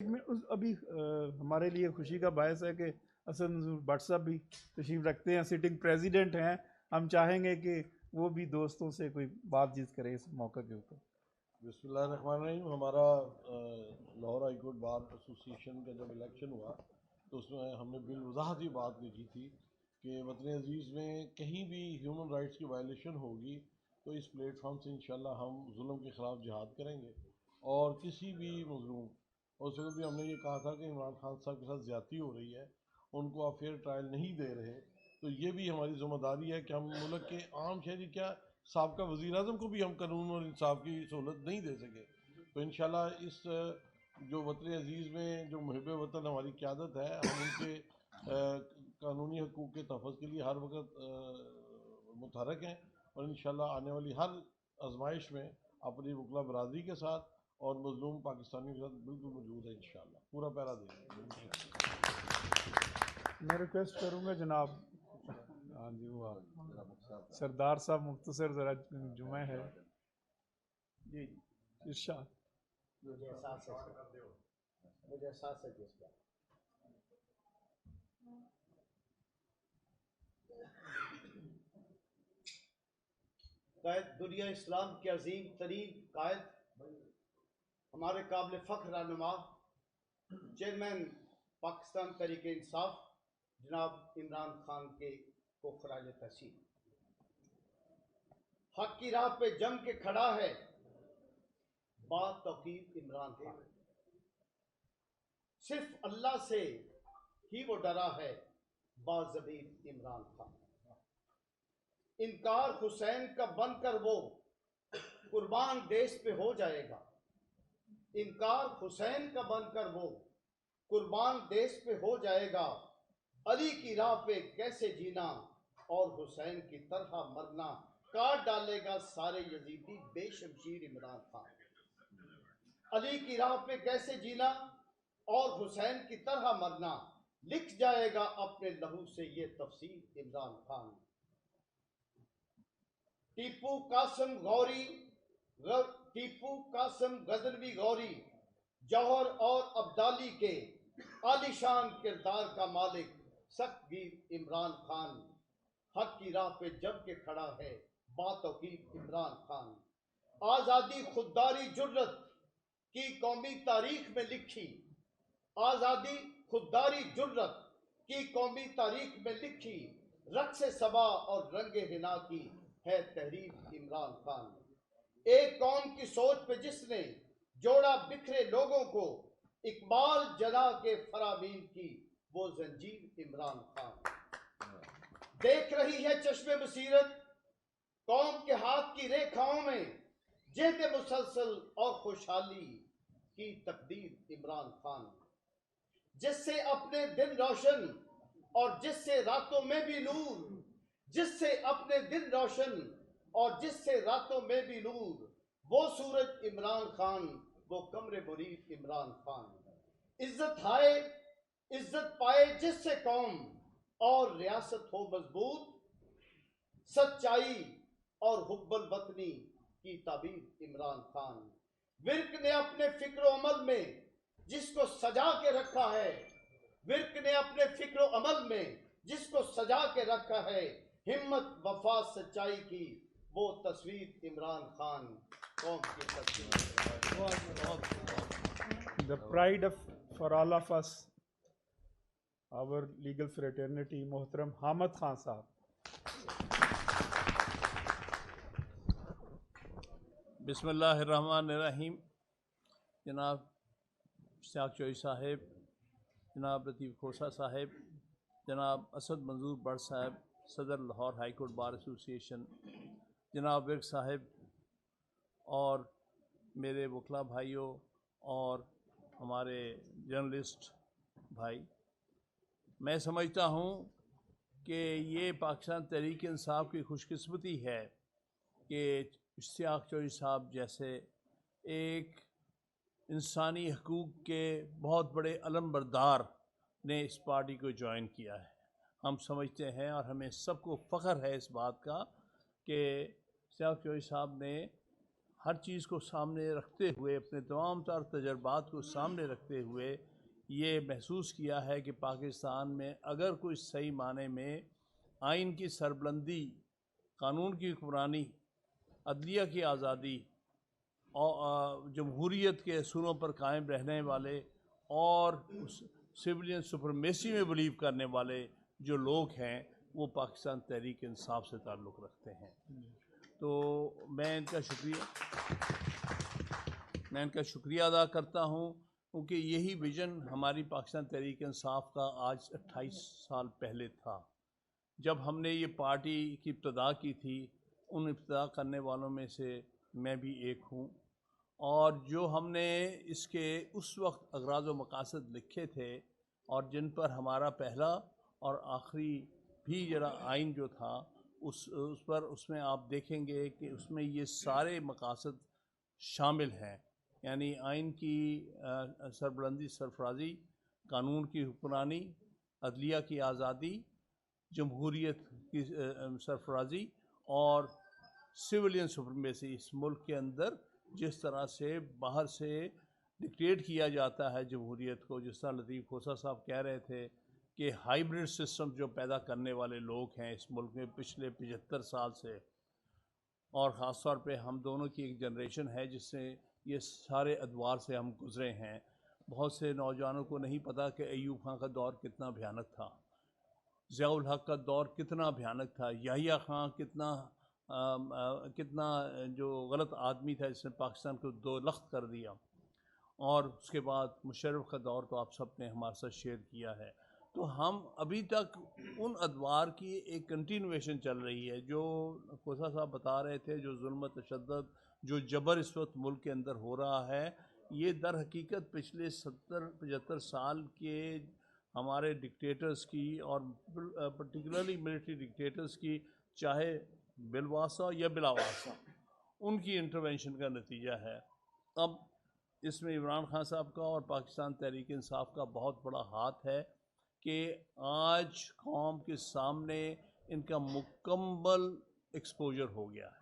अभी हमारे लिए खुशी का बायस है कि असद मंजूर भट्ट साहब भी तशरीफ रखते हैं, सिटिंग प्रेसिडेंट हैं। हम चाहेंगे कि वो भी दोस्तों से कोई बातचीत करें इस मौके के ऊपर। बिस्मिल्लाहिर्रहमानिर्रहीम। हमारा Lahore high court bar association का जब इलेक्शन हुआ तो उसमें हमने बिलवज़ाहत ही बात लिखी थी कि वतन अज़ीज़ में कहीं भी ह्यूमन राइट्स की वायलेशन होगी तो इस प्लेटफॉर्म से इंशाल्लाह हम जुल्म के ख़िलाफ़ जिहाद करेंगे और किसी भी मज़लूम, और उस वक्त भी हमने ये कहा था कि इमरान खान साहब के साथ ज़्यादती हो रही है, उनको आप फेयर ट्रायल नहीं दे रहे, तो ये भी हमारी ज़िम्मेदारी है कि हम मुल्क के आम शहरी क्या साबका वज़ीर आज़म को भी हम कानून और इंसाफ की सहूलत नहीं दे सके। तो इंशाल्लाह इस जो वतन अज़ीज़ में जो मुहिब वतन हमारी क़यादत है, हम उनके कानूनी हकूक़ के तहफ़्फ़ुज़ के लिए हर वक्त मुतहरक हैं और इंशाल्लाह आने वाली हर आजमाइश में अपनी वकला बरादरी के साथ और मज़लूम पाकिस्तानियों के साथ बिल्कुल मौजूद है। इंशाल्लाह पूरा पैरा देंगे। मैं रिक्वेस्ट करूँगा जनाब, हाँ जी, वो सरदार साहब मुख्तसर ज़रा जुमा है जी इरशाद। मुझे एहसास है जिसका कायद दुनिया इस्लाम के अजीम तरीन कायद, हमारे काबिल फ़ख्र रहनुमा चेयरमैन पाकिस्तान तहरीक इंसाफ जनाब इमरान खान के को खराज तहसीन। हक की राह पे जम के खड़ा है बात तौकीर इमरान खान, सिर्फ अल्लाह से ही वो डरा है बाज़मीर इमरान खान। इनकार हुसैन का बनकर वो कुर्बान देश पे हो जाएगा, इनकार हुसैन का बनकर वो कुर्बान देश पे हो जाएगा। अली की राह पे कैसे जीना और हुसैन की तरह मरना, काट डालेगा सारे यजीदी बेशमशीर इमरान खान। अली की राह पे कैसे जीना और हुसैन की तरह मरना, लिख जाएगा अपने लहू से ये तफसीर इमरान खान। टीपू कासिम गजनवी गौरी, जौहर और अब्दाली के आलिशान किरदार का मालिक सख्तगीर इमरान खान। हक की राह पे जम के खड़ा है बातौकीद इमरान खान। आज़ादी खुददारी जुर्रत की कौमी तारीख में लिखी, आज़ादी खुददारी जुर्रत की कौमी तारीख में लिखी, रक्स सबा और रंगे हिना की है तहरीर इमरान खान। एक कौम की सोच पे जिसने जोड़ा बिखरे लोगों को, इकबाल जना के फरामीन की वो जंजीर इमरान खान। देख रही है चश्मे बसीरत कौम के हाथ की रेखाओं में, जेद मुसलसल और खुशहाली की तकदीर इमरान खान। जिससे अपने दिन रोशन और जिससे रातों में भी नूर, जिससे अपने दिन रोशन और जिससे रातों में भी नूर, वो सूरज इमरान खान, वो कमरे मुरीद इमरान खान। इज्जत पाए जिससे कौम और रियासत हो मजबूत, सच्चाई और हुब्बुल वतनी की ताबीर इमरान खान। विर्क ने अपने फिक्र अमल में जिसको सजा के रखा है, विर्क ने अपने फिक्र अमल में जिसको सजा के रखा है, हिम्मत वफा सच्चाई की वो तस्वीर इमरान खान। कौम की तस्वीर, the pride of for all of us, our legal fraternity, मोहतरम हामिद खान साहब। बिस्मिल्लाहिर्रहमानिर्रहीम। जनाब इश्तियाक चौधरी साहब, जनाब लतीफ़ खोसा साहब, जनाब असद मंजूर भट्ट साहब सदर Lahore high court bar association, जनाब विर्क साहब और मेरे वकला भाइयों और हमारे जर्नलिस्ट भाई, मैं समझता हूँ कि ये पाकिस्तान तहरीक इंसाफ की खुशकिस्मती है कि इश्तियाक चौधरी साहब जैसे एक इंसानी हकूक़ के बहुत बड़े अलमबरदार ने इस पार्टी को ज्वाइन किया है। हम समझते हैं और हमें सबको फ़ख्र है इस बात का कि इश्तियाक चौधरी साहब ने हर चीज़ को सामने रखते हुए, अपने तमाम तर तजर्बात को सामने रखते हुए ये महसूस किया है कि पाकिस्तान में अगर कोई सही माने में आइन की सरबलंदी, कानून की हुक्मरानी, अदलिया की आज़ादी और जमहूरियत के असूलों पर कायम रहने वाले और सिविलियन सुपरमेसी में बिलीव करने वाले जो लोग हैं वो पाकिस्तान तहरीक इंसाफ से ताल्लुक़ रखते हैं। तो मैं इनका शुक्रिया अदा करता हूँ, क्योंकि यही विज़न हमारी पाकिस्तान तहरीक इंसाफ का आज 28 साल पहले था। जब हमने ये पार्टी की इब्तिदा की थी, उन इब्तिदा करने वालों में से मैं भी एक हूँ। और जो हमने इसके उस वक्त अगराज़ व मकासद लिखे थे और जिन पर हमारा पहला और आखिरी भी जरा आइन जो था उसमें आप देखेंगे कि उसमें ये सारे मकासद शामिल हैं। यानी आइन की सरबलंदी सरफराजी, कानून की हुक्मरानी, अदलिया की आज़ादी, जमहूरियत की सरफराजी और सिविलियन सुपरमेसी। इस मुल्क के अंदर जिस तरह से बाहर से डिक्टेट किया जाता है जमहूरियत को, जिस तरह लतीफ़ खोसा साहब कह रहे थे कि हाइब्रिड सिस्टम जो पैदा करने वाले लोग हैं इस मुल्क में पिछले 75 साल से, और ख़ास तौर पे हम दोनों की एक जनरेशन है जिससे ये सारे अदवार से हम गुज़रे हैं। बहुत से नौजवानों को नहीं पता कि अयूब खां का दौर कितना भयानक था, ज़ियाउल हक़ का दौर कितना भयानक था, याहिया खां कितना जो गलत आदमी था जिसने पाकिस्तान को दो लख्त कर दिया, और उसके बाद मुशर्रफ का दौर तो आप सब ने हमारे साथ शेयर किया है। तो हम अभी तक उन अदवार की एक कंटिन्यूएशन चल रही है। जो खोसा साहब बता रहे थे, जो जुल्म तशद्दुद, जो जबर इस वक्त मुल्क के अंदर हो रहा है, ये दर हकीकत पिछले 70-75 साल के हमारे डिक्टेटर्स की और पर्टिकुलरली मिलिट्री डिक्टेटर्स की, चाहे बिलवासा या बिलावासा, उनकी इंटरवेंशन का नतीजा है। अब इसमें इमरान खान साहब का और पाकिस्तान तहरीक इंसाफ का बहुत बड़ा हाथ है कि आज कौम के सामने इनका मुकम्मल एक्सपोजर हो गया है।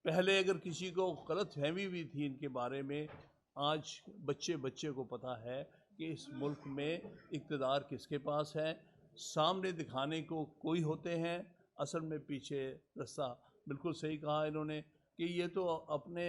पहले अगर किसी को गलत फहमी भी थी इनके बारे में, आज बच्चे बच्चे को पता है कि इस मुल्क में इक़्तिदार किसके पास है। सामने दिखाने को कोई होते हैं, असल में पीछे रास्ता। बिल्कुल सही कहा इन्होंने कि ये तो अपने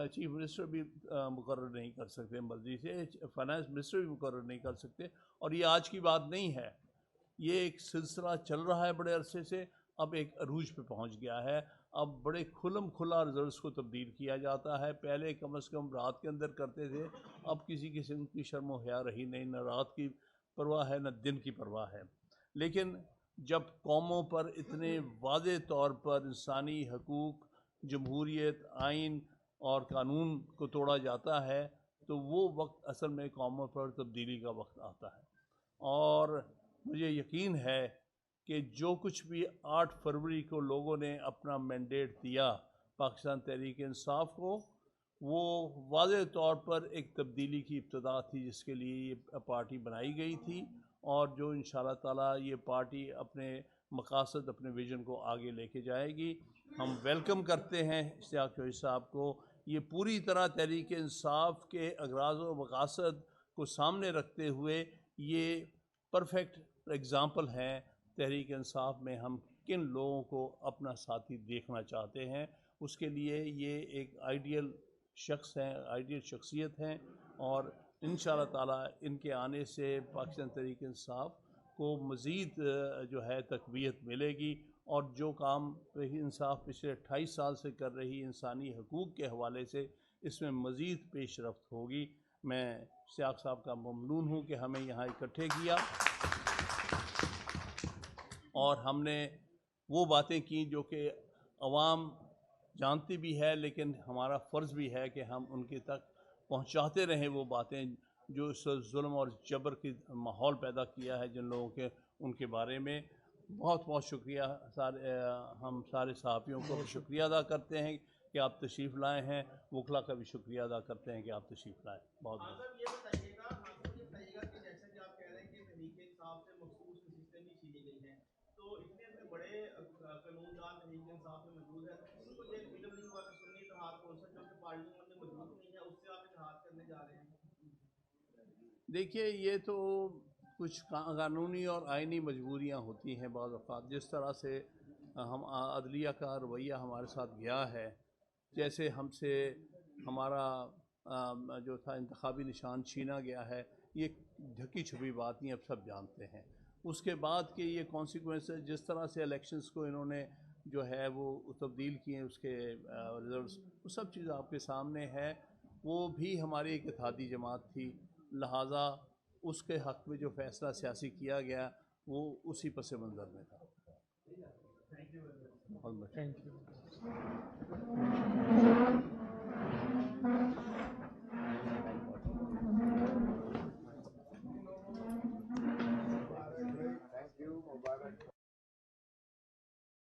चीफ मिनिस्टर भी मुकर्रर नहीं कर सकते मर्जी से, फाइनेंस मिनिस्टर भी मुकर्रर नहीं कर सकते। और ये आज की बात नहीं है, ये एक सिलसिला चल रहा है बड़े अरसे से, अब एक अरूज पे पहुंच गया है। अब बड़े खुल्म खुला रिजल्ट्स को तब्दील किया जाता है। पहले कम से कम रात के अंदर करते थे, अब किसी किस्म की शर्म हया रही नहीं, न रात की परवाह है न दिन की परवाह है। लेकिन जब कौमों पर इतने वाज़े तौर पर इंसानी हकूक़, जमहूरियत, आइन और कानून को तोड़ा जाता है, तो वो वक्त असल में कौमों पर तब्दीली का वक्त आता है। और मुझे यकीन है कि जो कुछ भी 8 फरवरी को लोगों ने अपना मैंडेट दिया पाकिस्तान तहरीक इंसाफ को, वो वाज़े तौर पर एक तब्दीली की इब्तिदा थी जिसके लिए ये पार्टी बनाई गई थी, और जो इंशाअल्लाह ताला ये पार्टी अपने मकासद, अपने विज़न को आगे लेके जाएगी। हम वेलकम करते हैं इश्तियाक चौधरी साहब को। ये पूरी तरह तहरीक इंसाफ के अगराज़ व मकासद को सामने रखते हुए ये परफेक्ट एग्ज़ाम्पल हैं तहरीक इंसाफ में हम किन लोगों को अपना साथी देखना चाहते हैं। उसके लिए ये एक आइडियल शख्स हैं, आइडियल शख्सियत हैं, और इंशाअल्लाह ताला इनके आने से पाकिस्तान तहरीक इंसाफ को मज़ीद जो है तक़वियत मिलेगी, और जो काम तहरीक इंसाफ पिछले 28 साल से कर रही इंसानी हकूक़ के हवाले से, इसमें मज़ीद पेशरफ्त होगी। मैं इश्तियाक साहब का ममनून हूँ कि हमें यहाँ इकट्ठे किया और हमने वो बातें की जो कि अवाम जानती भी है, लेकिन हमारा फ़र्ज़ भी है कि हम उनके तक पहुँचाते रहें वो बातें जो इस जुल्म और जबर की माहौल पैदा किया है जिन लोगों के, उनके बारे में। बहुत बहुत शुक्रिया। हम सारे सहाफ़ियों को भी शुक्रिया अदा करते हैं कि आप तशरीफ़ लाए हैं, वकला का भी शुक्रिया अदा करते हैं कि आप तशरीफ़ लाए। बहुत बहुत ये बताइएगा कि जैसे कि आप कह रहे हैं कि तहरीक इंसाफ से मखसूस नसीहतें भी छीनी गई हैं, तो इतने बड़े कानूनदान तहरीक इंसाफ में मौजूद है, तो किसी को जेल इल्म नहीं हुआ कि सुन्नी इत्तेहाद कौन देखिए, ये तो कुछ कानूनी और आइनी मजबूरियां होती हैं बाज़ औक़ात। जिस तरह से हम अदलिया का रवैया हमारे साथ गया है, जैसे हमसे हमारा जो था इंतखाबी निशान छीना गया है, ये ढकी छुपी बात नहीं, अब सब जानते हैं। उसके बाद के ये कॉन्सिक्वेंसेस, जिस तरह से इलेक्शंस को इन्होंने जो है वो तब्दील किए, उसके रिजल्ट्स, वो सब चीज़ आपके सामने है। वो भी हमारी एक इत्तेहादी जमात थी, लिहाजा उसके हक़ में जो फ़ैसला सियासी किया गया वो उसी पस मंज़र में था। Thank you.